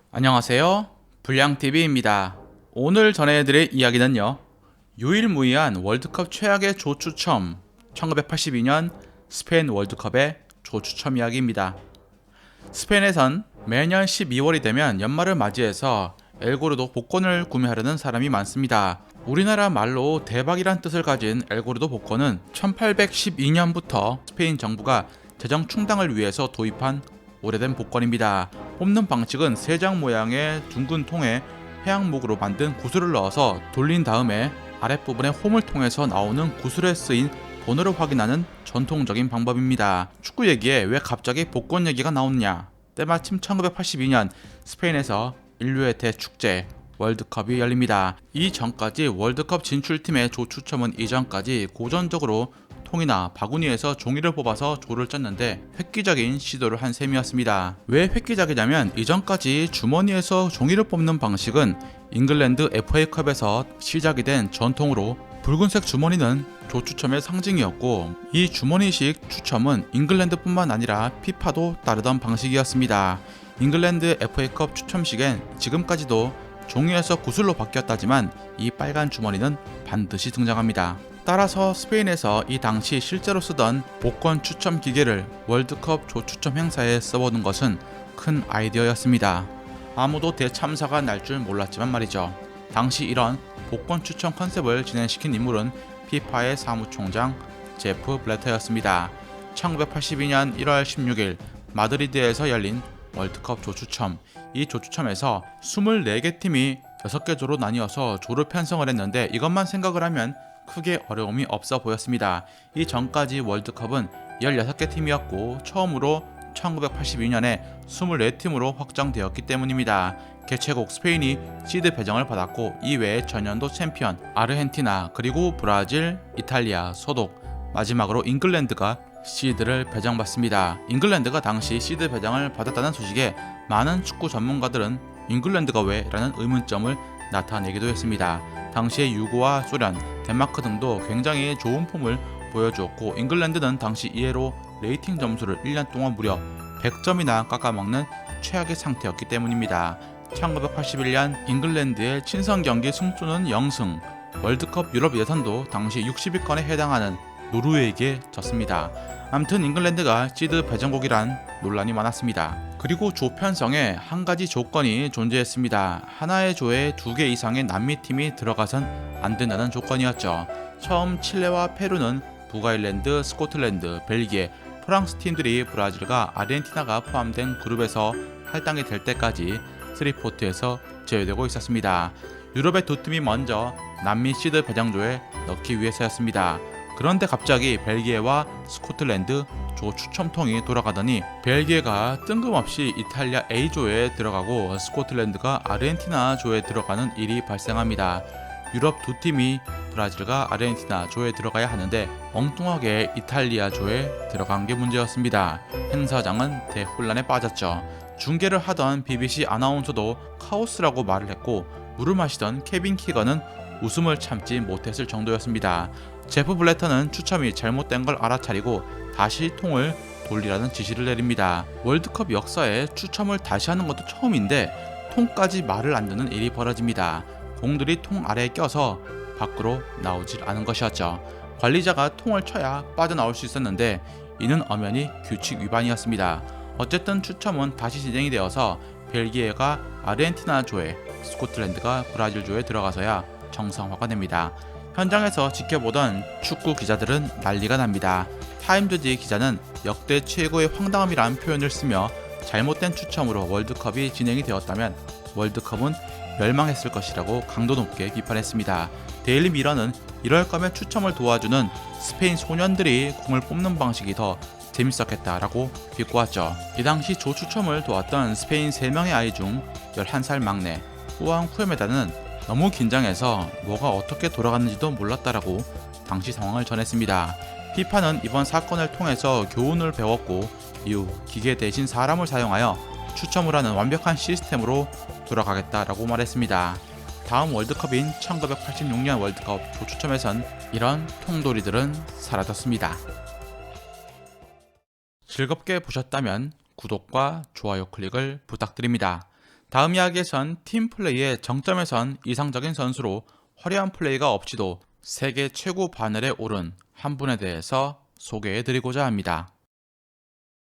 안녕하세요. 불량TV입니다. 오늘 전해드릴 이야기는요, 유일무이한 월드컵 최악의 조추첨, 1982년 스페인 월드컵의 조추첨 이야기입니다. 스페인에선 매년 12월이 되면 연말을 맞이해서 엘고르도 복권을 구매하려는 사람이 많습니다. 우리나라 말로 대박이란 뜻을 가진 엘고르도 복권은 1812년부터 스페인 정부가 재정 충당을 위해서 도입한 오래된 복권입니다. 뽑는 방식은 3장 모양의 둥근 통에 해양목으로 만든 구슬을 넣어서 돌린 다음에 아랫부분에 홈을 통해서 나오는 구슬에 쓰인 번호를 확인하는 전통적인 방법입니다. 축구 얘기에 왜 갑자기 복권 얘기가 나오느냐? 때마침 1982년 스페인에서 인류의 대축제 월드컵이 열립니다. 이전까지 월드컵 진출팀의 조 추첨은 이전까지 고전적으로 통이나 바구니에서 종이를 뽑아서 조를 짰는데 획기적인 시도를 한 셈이었습니다. 왜 획기적이냐면 이전까지 주머니에서 종이를 뽑는 방식은 잉글랜드 FA컵에서 시작이 된 전통으로 붉은색 주머니는 조 추첨의 상징이었고, 이 주머니식 추첨은 잉글랜드뿐만 아니라 피파도 따르던 방식이었습니다. 잉글랜드 FA컵 추첨식엔 지금까지도 종이에서 구슬로 바뀌었다지만 이 빨간 주머니는 반드시 등장합니다. 따라서 스페인에서 이 당시 실제로 쓰던 복권 추첨 기계를 월드컵 조추첨 행사에 써보는 것은 큰 아이디어였습니다. 아무도 대참사가 날 줄 몰랐지만 말이죠. 당시 이런 복권 추첨 컨셉을 진행시킨 인물은 피파의 사무총장 제프 블래터였습니다. 1982년 1월 16일 마드리드에서 열린 월드컵 조추첨, 이 조추첨에서 24개 팀이 6개 조로 나뉘어서 조를 편성을 했는데 이것만 생각을 하면 크게 어려움이 없어 보였습니다. 이 전까지 월드컵은 16개 팀이었고 처음으로 1982년에 24팀으로 확정되었기 때문입니다. 개최국 스페인이 시드 배정을 받았고 이외에 전년도 챔피언 아르헨티나, 그리고 브라질, 이탈리아, 소독, 마지막으로 잉글랜드가 시드를 배정받습니다. 잉글랜드가 당시 시드 배정을 받았다는 소식에 많은 축구 전문가들은 잉글랜드가 왜? 라는 의문점을 나타내기도 했습니다. 당시에 유고와 소련, 덴마크 등도 굉장히 좋은 폼을 보여주었고 잉글랜드는 당시 이해로 레이팅 점수를 1년 동안 무려 100점이나 깎아먹는 최악의 상태였기 때문입니다. 1981년 잉글랜드의 친선 경기 승수는 0승, 월드컵 유럽 예선도 당시 60위권에 해당하는 노르웨이에게 졌습니다. 아무튼 잉글랜드가 시드 배정국이란 논란이 많았습니다. 그리고 조 편성에 한 가지 조건이 존재했습니다. 하나의 조에 2개 이상의 남미 팀이 들어가선 안 된다는 조건이었죠. 처음 칠레와 페루는 북아일랜드, 스코틀랜드, 벨기에, 프랑스 팀들이 브라질과 아르헨티나가 포함된 그룹에서 할당이 될 때까지 3포트에서 제외되고 있었습니다. 유럽의 2팀이 먼저 남미 시드 배정조에 넣기 위해서였습니다. 그런데 갑자기 벨기에와 스코틀랜드 조 추첨통이 돌아가더니 벨기에가 뜬금없이 이탈리아 A조에 들어가고 스코틀랜드가 아르헨티나 조에 들어가는 일이 발생합니다. 유럽 2팀이 브라질과 아르헨티나 조에 들어가야 하는데 엉뚱하게 이탈리아 조에 들어간 게 문제였습니다. 행사장은 대혼란에 빠졌죠. 중계를 하던 BBC 아나운서도 카오스라고 말을 했고 물을 마시던 케빈 키거는 웃음을 참지 못했을 정도였습니다. 제프 블래터는 추첨이 잘못된 걸 알아차리고 다시 통을 돌리라는 지시를 내립니다. 월드컵 역사에 추첨을 다시 하는 것도 처음인데 통까지 말을 안 듣는 일이 벌어집니다. 공들이 통 아래에 껴서 밖으로 나오질 않은 것이었죠. 관리자가 통을 쳐야 빠져나올 수 있었는데 이는 엄연히 규칙 위반이었습니다. 어쨌든 추첨은 다시 진행이 되어서 벨기에가 아르헨티나 조에, 스코틀랜드가 브라질 조에 들어가서야 정상화가 됩니다. 현장에서 지켜보던 축구 기자들은 난리가 납니다. 타임즈지 기자는 역대 최고의 황당함이라는 표현을 쓰며 잘못된 추첨으로 월드컵이 진행이 되었다면 월드컵은 멸망했을 것이라고 강도 높게 비판했습니다. 데일리 미러는 이럴 거면 추첨을 도와주는 스페인 소년들이 공을 뽑는 방식이 더 재밌었겠다라고 비꼬았죠. 이 당시 조 추첨을 도왔던 스페인 3명의 아이 중 11살 막내 후앙 후에메다는 너무 긴장해서 뭐가 어떻게 돌아갔는지도 몰랐다라고 당시 상황을 전했습니다. 피파는 이번 사건을 통해서 교훈을 배웠고 이후 기계 대신 사람을 사용하여 추첨을 하는 완벽한 시스템으로 돌아가겠다라고 말했습니다. 다음 월드컵인 1986년 월드컵 조추첨에선 이런 통돌이들은 사라졌습니다. 즐겁게 보셨다면 구독과 좋아요 클릭을 부탁드립니다. 다음 이야기에선 팀 플레이의 정점에선 이상적인 선수로 화려한 플레이가 없이도 세계 최고 바늘에 오른 한 분에 대해서 소개해드리고자 합니다.